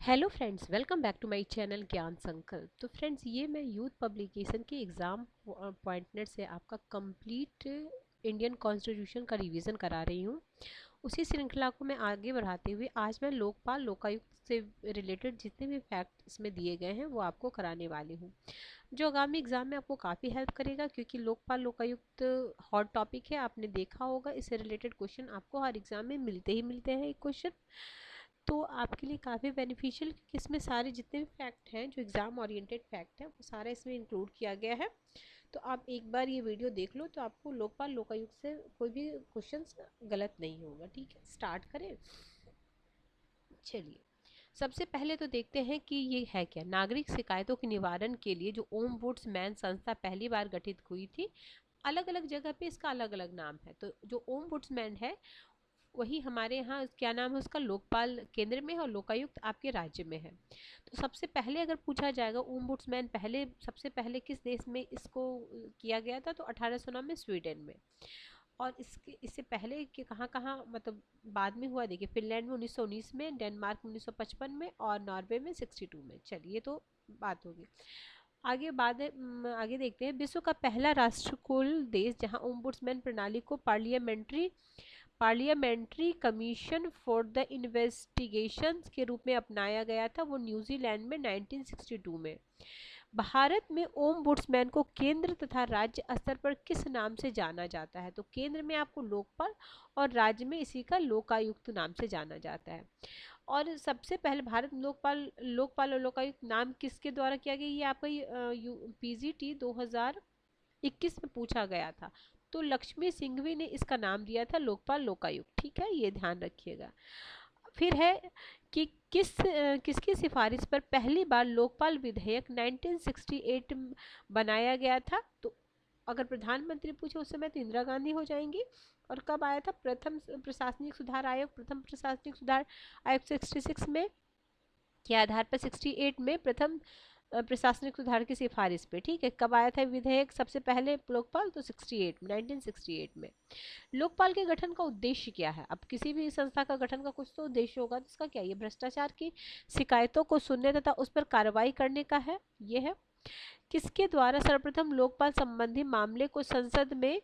Hello friends, welcome back to my channel Gyan Sankalp. तो friends, ये मैं यूथ पब्लिकेशन के एग्ज़ाम पॉइंटनेट से आपका कंप्लीट इंडियन कॉन्स्टिट्यूशन का रिवीजन करा रही हूँ। उसी श्रृंखला को मैं आगे बढ़ाते हुए आज मैं लोकपाल लोकायुक्त से रिलेटेड जितने भी फैक्ट इसमें दिए गए हैं वो आपको कराने वाली हूँ, जो आगामी एग्जाम में आपको काफ़ी हेल्प करेगा, क्योंकि लोकपाल लोकायुक्त हॉट टॉपिक है। आपने देखा होगा इससे रिलेटेड क्वेश्चन आपको हर एग्जाम में मिलते ही मिलते हैं एक क्वेश्चन। तो आपके लिए काफ़ी बेनिफिशियल, क्योंकि इसमें सारे जितने भी फैक्ट हैं जो एग्ज़ाम ओरिएंटेड फैक्ट हैं वो सारा इसमें इंक्लूड किया गया है। तो आप एक बार ये वीडियो देख लो तो आपको लोकपाल लोकायुक्त से कोई भी क्वेश्चन गलत नहीं होगा। ठीक है, स्टार्ट करें। चलिए, सबसे पहले तो देखते हैं कि ये है क्या। नागरिक शिकायतों के निवारण के लिए जो ओम्बुड्समैन संस्था पहली बार गठित हुई थी, अलग अलग जगह पे इसका अलग अलग नाम है। तो जो ओम्बुड्समैन है वही हमारे यहाँ क्या नाम है उसका, लोकपाल केंद्र में है और लोकायुक्त आपके राज्य में है। तो सबसे पहले अगर पूछा जाएगा ओम्बुड्समैन पहले सबसे पहले किस देश में इसको किया गया था, तो 1809 में स्वीडन में। और इससे पहले कि कहाँ कहाँ मतलब बाद में हुआ, देखिए फिनलैंड में 1919 में, डेनमार्क में 1955 में और नॉर्वे में 62 में। चलिए, तो बात होगी आगे। आगे देखते हैं। विश्व का पहला राष्ट्रकुल देश जहां ओम्बुड्समैन प्रणाली को parliamentary commission for the investigation के रूप में अपनाया गया था, वो न्यूजीलैंड में 1962 में। भारत में ओम्बुड्समैन को केंद्र तथा राज्य स्तर पर किस नाम से जाना जाता है, तो केंद्र में आपको लोकपाल और राज्य में इसी का लोकायुक्त नाम से जाना जाता है। और सबसे पहले भारत लोकपाल लोकपाल और लोकायुक्त नाम किसके द्वारा किया गया, ये आपका पीजीटी 2021 में पूछा गया था। तो लक्ष्मी सिंघवी ने इसका नाम दिया था लोकपाल लोकायुक्त। ठीक है, ये ध्यान रखिएगा। फिर है कि किसकी सिफारिश पर पहली बार लोकपाल विधेयक 1968 बनाया गया था, तो अगर प्रधानमंत्री पूछे उस समय तो इंदिरा गांधी हो जाएंगी। और कब आया था प्रथम प्रशासनिक सुधार आयोग, प्रथम प्रशासनिक सुधार आयोग 66 में के आधार पर 68 में प्रथम प्रशासनिक सुधार की सिफारिश पे। ठीक है, कब आया था विधेयक सबसे पहले लोकपाल, तो 68 में, 1968 में। लोकपाल के गठन का उद्देश्य क्या है, अब किसी भी संस्था का गठन का कुछ तो उद्देश्य होगा, तो इसका क्या, ये भ्रष्टाचार की शिकायतों को सुनने तथा उस पर कार्रवाई करने का है, ये है। किसके द्वारा सर्वप्रथम लोकपाल संबंधी मामले को संसद में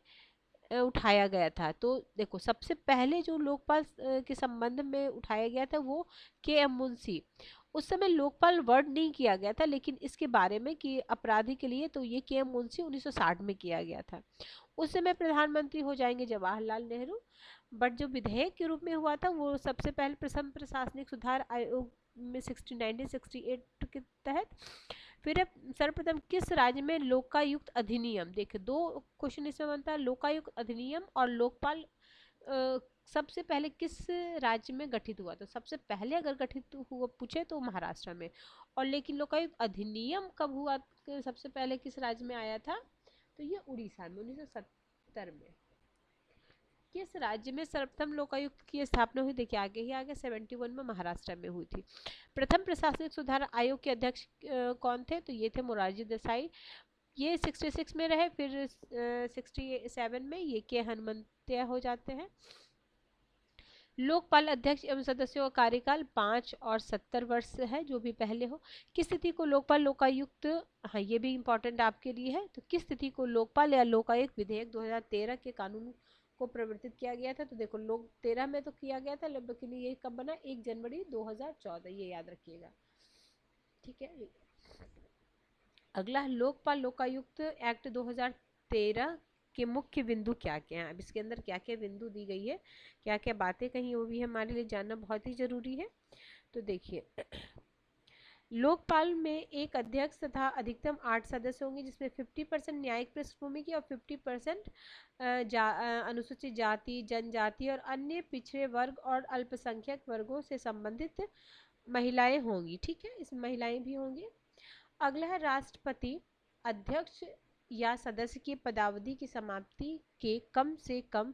उठाया गया था, तो देखो सबसे पहले जो लोकपाल के संबंध में उठाया गया था वो के एम मुंशी। उस समय लोकपाल वर्ड नहीं किया गया था, लेकिन इसके बारे में कि अपराधी के लिए, तो ये के एम मुंशी 1960 में किया गया था। उस समय प्रधानमंत्री हो जाएंगे जवाहरलाल नेहरू। बट जो विधेयक के रूप में हुआ था वो सबसे पहले प्रथम प्रशासनिक सुधार आयोग में 1968 के तहत। फिर सर्वप्रथम किस राज्य में लोकायुक्त अधिनियम, देखिए दो क्वेश्चन इसमें बनता है, लोकायुक्त अधिनियम और लोकपाल सबसे पहले किस राज्य में गठित हुआ, तो सबसे पहले अगर गठित हुआ पूछे तो महाराष्ट्र में। और लेकिन लोकायुक्त अधिनियम कब हुआ, सबसे पहले किस राज्य में आया था, तो ये उड़ीसा में 1970 में। किस राज्य में सर्वप्रथम लोकायुक्त की स्थापना हुई, देखिए आगे ही आगे 71 में महाराष्ट्र में हुई थी। प्रथम प्रशासनिक सुधार आयोग के अध्यक्ष कौन थे, तो ये थे मोरारजी देसाई। ये 66 में रहे, फिर 67 में ये के हनुमंतिया हो जाते हैं। लोकपाल अध्यक्ष एवं सदस्यों का कार्यकाल 5 और 70 वर्ष है, जो भी पहले हो। किस तिथि को लोकपाल लोकायुक्त, हाँ ये भी इंपॉर्टेंट आपके लिए है, तो किस तिथि को लोकपाल या लोकायुक्त विधेयक 2013 के कानून को प्रवर्तित किया गया था, तो देखो लोक 13 में तो किया गया था, लेकिन ये कब बना, 1 जनवरी 2014, ये याद रखिएगा। ठीक है, अगला है लोकपाल लोकायुक्त एक्ट 2013 के मुख्य बिंदु क्या क्या हैं। अब इसके अंदर क्या क्या बिंदु दी गई है, क्या क्या बातें कही, वो भी हमारे लिए जानना बहुत ही जरूरी है। तो देखिए, लोकपाल में एक अध्यक्ष तथा अधिकतम 8 सदस्य होंगे, जिसमें 50% न्यायिक पृष्ठभूमि की और 50% अनुसूचित जाति, जनजाति और अन्य पिछड़े वर्ग और अल्पसंख्यक वर्गों से संबंधित महिलाएं होंगी। ठीक है, इसमें महिलाएं भी होंगी। अगला है राष्ट्रपति अध्यक्ष या सदस्य की पदावधि की समाप्ति के कम से कम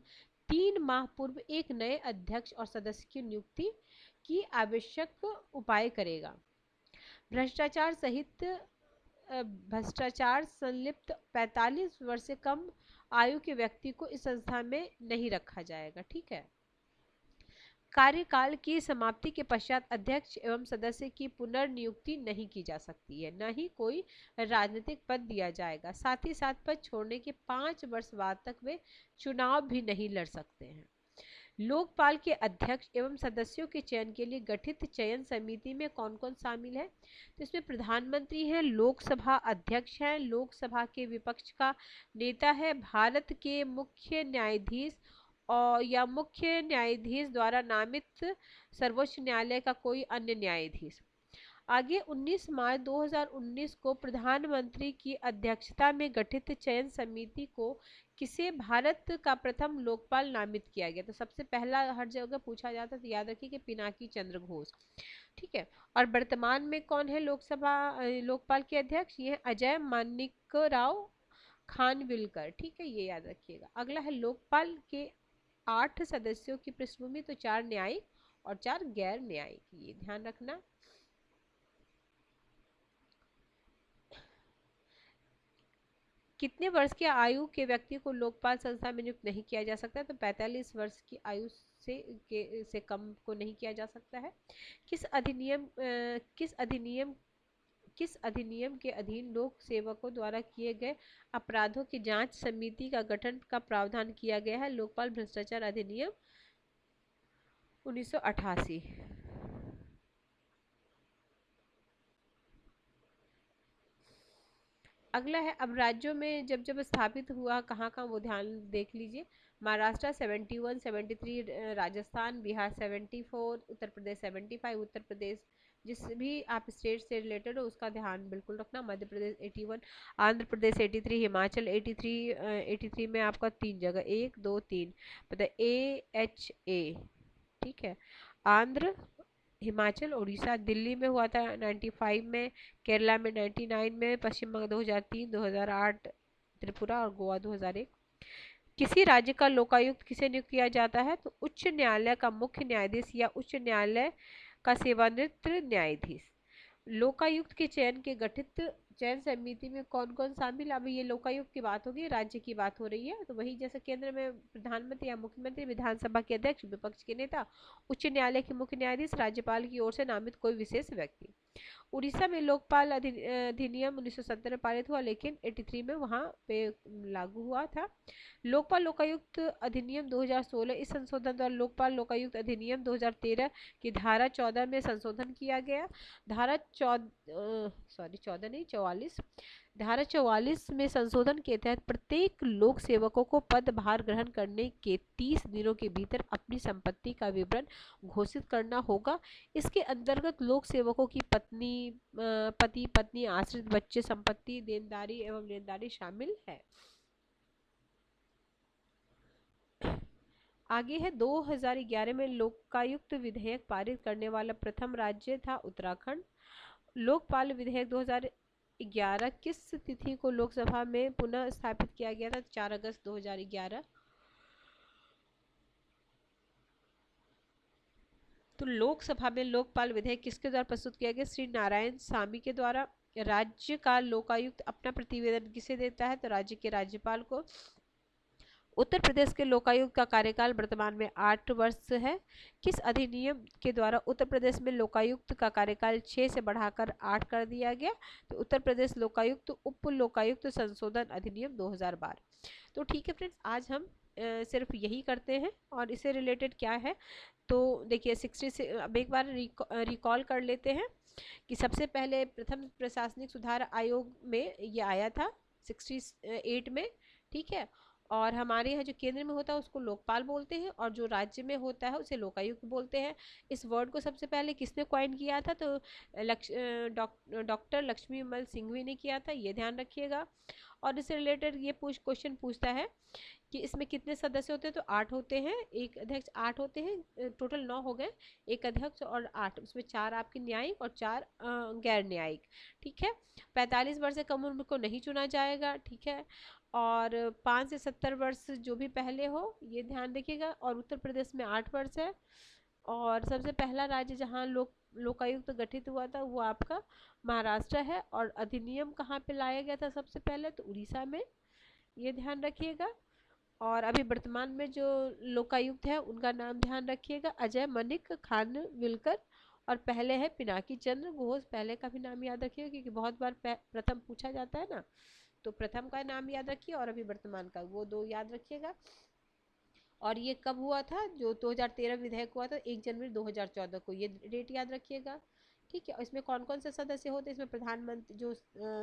3 माह पूर्व एक नए अध्यक्ष और सदस्य की नियुक्ति की आवश्यक उपाय करेगा। भ्रष्टाचार संलिप्त 45 वर्ष से कम आयु के व्यक्ति को इस संस्था में नहीं रखा जाएगा। ठीक है, कार्यकाल की समाप्ति के पश्चात अध्यक्ष एवं सदस्य की पुनर्नियुक्ति नहीं की जा सकती है, न ही कोई राजनीतिक पद दिया जाएगा। साथ ही साथ पद छोड़ने के 5 वर्ष बाद तक वे चुनाव भी नहीं लड़ सकते हैं। लोकपाल के अध्यक्ष एवं सदस्यों के चयन के लिए गठित चयन समिति में कौन कौन शामिल है? तो इसमें प्रधानमंत्री हैं, लोकसभा अध्यक्ष हैं, लोकसभा के विपक्ष का नेता है, भारत के मुख्य न्यायाधीश और या मुख्य न्यायाधीश द्वारा नामित सर्वोच्च न्यायालय का कोई अन्य न्यायाधीश। आगे 19 मार्च 2019 को प्रधानमंत्री की अध्यक्षता में गठित चयन समिति को किसे भारत का प्रथम लोकपाल नामित किया गया? तो सबसे पहला हर जगह पूछा जाता है, तो याद रखिए कि पिनाकी चंद्र घोष। ठीक है। और वर्तमान में कौन है लोकपाल के अध्यक्ष? ये अजय मानिकराव खानविलकर। ठीक है, ये याद रखिएगा। अगला है लोकपाल के 8 सदस्यों की पृष्ठभूमि, तो 4 न्यायिक और 4 गैर न्यायिक, ये ध्यान रखना। कितने वर्ष की आयु के व्यक्ति को लोकपाल संस्था में नियुक्त नहीं किया जा सकता? तो 45 वर्ष की आयु से कम को नहीं किया जा सकता है। किस अधिनियम के अधीन लोक सेवकों द्वारा किए गए अपराधों की जांच समिति का गठन का प्रावधान किया गया है? लोकपाल भ्रष्टाचार अधिनियम 1988। अगला है, अब राज्यों में जब जब स्थापित हुआ कहाँ कहाँ, वो ध्यान देख लीजिए। महाराष्ट्र 71, 73, राजस्थान, बिहार 74, उत्तर प्रदेश 75, उत्तर प्रदेश जिस भी आप स्टेट से रिलेटेड हो उसका ध्यान बिल्कुल रखना। मध्य प्रदेश 81, आंध्र प्रदेश 83, हिमाचल 83। 83 में आपका 3 जगह, 1 2 3 मतलब AHA। ठीक है, आंध्र, हिमाचल, उड़ीसा। दिल्ली में हुआ था 95 में, केरला में 99 में, पश्चिम बंगाल 2003, 2008, त्रिपुरा और गोवा 2001। किसी राज्य का लोकायुक्त किसे नियुक्त किया जाता है? तो उच्च न्यायालय का मुख्य न्यायाधीश या उच्च न्यायालय का सेवानिवृत्त न्यायाधीश। लोकायुक्त के चयन के गठित चयन समिति में कौन कौन शामिल? अब ये लोकायुक्त की बात होगी, राज्य की बात हो रही है, तो वही जैसे केंद्र में प्रधानमंत्री या मुख्यमंत्री, विधानसभा के अध्यक्ष, विपक्ष के नेता, उच्च न्यायालय के मुख्य न्यायाधीश, राज्यपाल की ओर से नामित कोई विशेष व्यक्ति। उड़ीसा में लोकपाल अधिनियम 1970 में पारित हुआ, लेकिन 83 में वहां पे लागू हुआ था। लोकपाल लोकायुक्त अधिनियम 2016, इस संशोधन द्वारा लोकपाल लोकायुक्त अधिनियम 2013 की धारा 14 में संशोधन किया गया। धारा 44 धारा 44 में संशोधन के तहत प्रत्येक लोक सेवकों को पदभार ग्रहण करने के 30 दिनों के भीतर अपनी संपत्ति का विवरण घोषित करना होगा। इसके अंतर्गत लोक सेवकों की पति पत्नी, आश्रित, बच्चे, संपत्ति, देनदारी एवं लेनदारी शामिल है। आगे है, 2011 में लोकायुक्त विधेयक पारित करने वाला प्रथम राज्य था उत्तराखंड। लोकपाल विधेयक 2011 किस तिथि को लोकसभा में पुनः स्थापित किया गया था? 4 अगस्त 2011। तो लोकसभा में लोकपाल विधेयक किसके द्वारा प्रस्तुत किया गया? श्री नारायण सामी के द्वारा। राज्य का लोकायुक्त अपना प्रतिवेदन किसे देता है? तो राज्य के राज्यपाल को। उत्तर प्रदेश के लोकायुक्त का कार्यकाल वर्तमान में 8 वर्ष है। किस अधिनियम के द्वारा उत्तर प्रदेश में लोकायुक्त का कार्यकाल 6 से बढ़ाकर 8 कर दिया गया? तो उत्तर प्रदेश लोकायुक्त उप लोकायुक्त संशोधन अधिनियम 2012। तो ठीक है फ्रेंड्स, आज हम सिर्फ यही करते हैं और इससे रिलेटेड क्या है तो देखिए 60 से अब एक बार रिकॉल कर लेते हैं कि सबसे पहले प्रथम प्रशासनिक सुधार आयोग में ये आया था 68 में। ठीक है, और हमारे यहाँ जो केंद्र में होता है उसको लोकपाल बोलते हैं और जो राज्य में होता है उसे लोकायुक्त बोलते हैं। इस वर्ड को सबसे पहले किसने कॉइन किया था? तो डॉक्टर लक्ष्मीमल सिंघवी ने किया था, ये ध्यान रखिएगा। और इससे रिलेटेड ये क्वेश्चन पूछता है कि इसमें कितने सदस्य होते हैं? तो 8 होते हैं, एक अध्यक्ष, 8 होते हैं, टोटल 9 हो गए, एक अध्यक्ष और 8, उसमें 4 आपके न्यायिक और 4 गैर न्यायिक। ठीक है, 45 वर्ष से कम उम्र को नहीं चुना जाएगा। ठीक है, और 5 से 70 वर्ष जो भी पहले हो, ये ध्यान रखिएगा। और उत्तर प्रदेश में 8 वर्ष है। और सबसे पहला राज्य जहाँ लोकायुक्त गठित हुआ था वो आपका महाराष्ट्र है। और अधिनियम कहाँ पे लाया गया था सबसे पहले? तो उड़ीसा में, ये ध्यान रखिएगा। और अभी वर्तमान में जो लोकायुक्त है उनका नाम ध्यान रखिएगा, अजय मनिक खानविलकर। और पहले है पिनाकी चंद्र घोष, पहले का भी नाम याद रखिएगा क्योंकि बहुत बार प्रथम पूछा जाता है ना, तो प्रथम का नाम याद रखिए और अभी वर्तमान का, वो दो याद रखिएगा। और ये कब हुआ था, जो 2013 विधेयक हुआ था 1 जनवरी 2014 को, ये डेट याद रखिएगा। ठीक है, और इसमें कौन कौन से सदस्य होते हैं, इसमें प्रधानमंत्री जो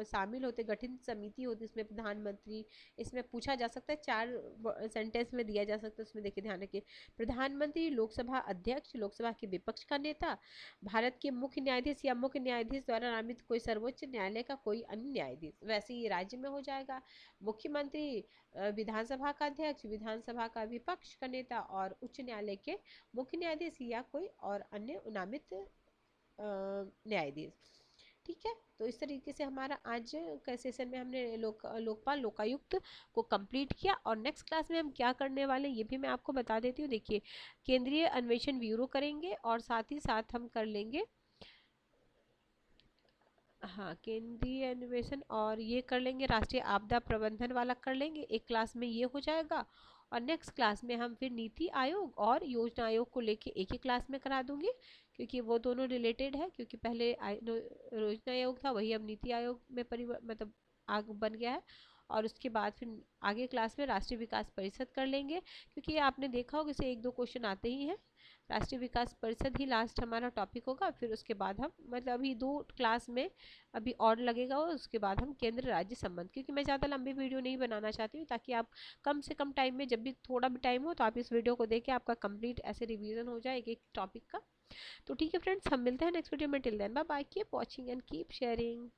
शामिल होते, गठित समिति होती है, इसमें प्रधानमंत्री, इसमें पूछा जा सकता है 4 सेंटेंस में दिया जा सकता है, उसमें देखिए ध्यान रखिए। प्रधानमंत्री, लोकसभा अध्यक्ष, लोकसभा के विपक्ष का नेता, भारत के मुख्य न्यायाधीश या मुख्य न्यायाधीश द्वारा नामित कोई सर्वोच्च न्यायालय का कोई अन्य न्यायाधीश, वैसे ही राज्य में हो जाएगा। मुख्यमंत्री, विधानसभा का अध्यक्ष, विधानसभा का विपक्ष का नेता और उच्च न्यायालय के मुख्य न्यायाधीश या कोई और अन्य नामित न्यायाधीश। ठीक है, तो इस तरीके से हमारा आज का सेशन में हमने लोकपाल लोकायुक्त को कंप्लीट किया। और नेक्स्ट क्लास में हम क्या करने वाले हैं ये भी मैं आपको बता देती हूँ। देखिए, केंद्रीय अन्वेषण ब्यूरो करेंगे और साथ ही साथ हम कर लेंगे, हाँ, केंद्रीय अन्वेषण, और ये कर लेंगे राष्ट्रीय आपदा प्रबंधन वाला कर लेंगे, एक क्लास में ये हो जाएगा। और नेक्स्ट क्लास में हम फिर नीति आयोग और योजना आयोग को लेके एक ही क्लास में करा दूंगी, क्योंकि वो दोनों रिलेटेड है, क्योंकि पहले योजना आयोग था, वही अब नीति आयोग में मतलब आग बन गया है। और उसके बाद फिर आगे क्लास में राष्ट्रीय विकास परिषद कर लेंगे, क्योंकि ये आपने देखा होगा इसे 1-2 क्वेश्चन आते ही हैं। राष्ट्रीय विकास परिषद ही लास्ट हमारा टॉपिक होगा, फिर उसके बाद हम मतलब अभी 2 क्लास में अभी और लगेगा, और उसके बाद हम केंद्र राज्य संबंध, क्योंकि मैं ज़्यादा लंबी वीडियो नहीं बनाना चाहती हूँ, ताकि आप कम से कम टाइम में, जब भी थोड़ा भी टाइम हो तो आप इस वीडियो को देखें, आपका कंप्लीट ऐसे रिवीजन हो जाए एक एक टॉपिक का। तो ठीक है फ्रेंड्स, हम मिलते हैं नेक्स्ट वीडियो में। Till then bye bye, keep watching and keep sharing.